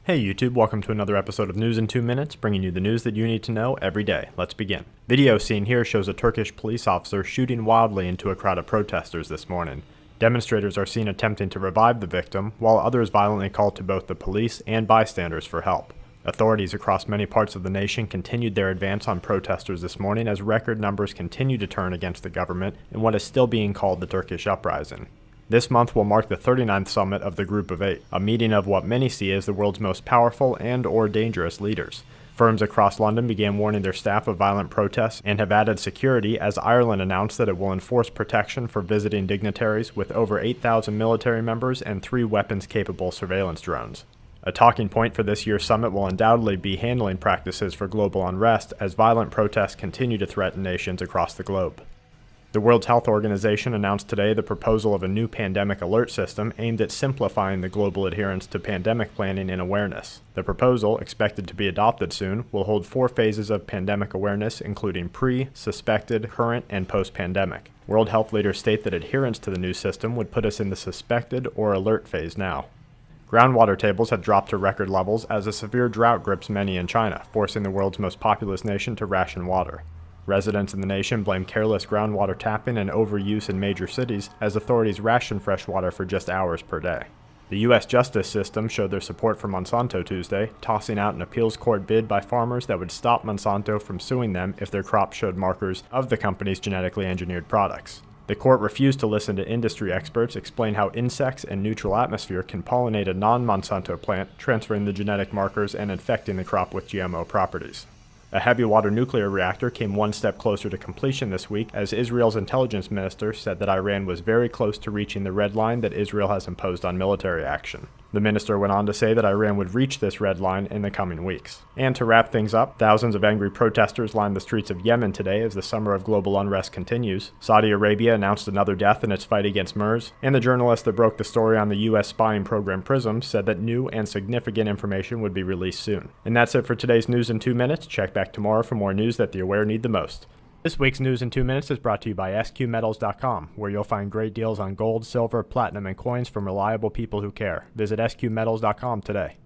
Hey YouTube, welcome to another episode of News in 2 Minutes, bringing you the news that you need to know every day. Let's begin. Video seen here shows a Turkish police officer shooting wildly into a crowd of protesters this morning. Demonstrators are seen attempting to revive the victim, while others violently call to both the police and bystanders for help. Authorities across many parts of the nation continued their advance on protesters this morning as record numbers continue to turn against the government in what is still being called the Turkish uprising. This month will mark the 39th summit of the Group of Eight, a meeting of what many see as the world's most powerful and/or dangerous leaders. Firms across London began warning their staff of violent protests and have added security as Ireland announced that it will enforce protection for visiting dignitaries with over 8,000 military members and 3 weapons-capable surveillance drones. A talking point for this year's summit will undoubtedly be handling practices for global unrest as violent protests continue to threaten nations across the globe. The World Health Organization announced today the proposal of a new pandemic alert system aimed at simplifying the global adherence to pandemic planning and awareness. The proposal, expected to be adopted soon, will hold 4 phases of pandemic awareness, including pre, suspected, current, and post-pandemic. World health leaders state that adherence to the new system would put us in the suspected or alert phase now. Groundwater tables have dropped to record levels as a severe drought grips many in China, forcing the world's most populous nation to ration water. Residents in the nation blame careless groundwater tapping and overuse in major cities as authorities ration fresh water for just hours per day. The U.S. justice system showed their support for Monsanto Tuesday, tossing out an appeals court bid by farmers that would stop Monsanto from suing them if their crops showed markers of the company's genetically engineered products. The court refused to listen to industry experts explain how insects and neutral atmosphere can pollinate a non-Monsanto plant, transferring the genetic markers and infecting the crop with GMO properties. A heavy water nuclear reactor came one step closer to completion this week as Israel's intelligence minister said that Iran was very close to reaching the red line that Israel has imposed on military action. The minister went on to say that Iran would reach this red line in the coming weeks. And to wrap things up, thousands of angry protesters lined the streets of Yemen today as the summer of global unrest continues. Saudi Arabia announced another death in its fight against MERS, and the journalist that broke the story on the U.S. spying program PRISM said that new and significant information would be released soon. And that's it for today's News in 2 Minutes. Check back tomorrow for more news that the aware need the most. This week's News in 2 Minutes is brought to you by SQMetals.com, where you'll find great deals on gold, silver, platinum, and coins from reliable people who care. Visit SQMetals.com today.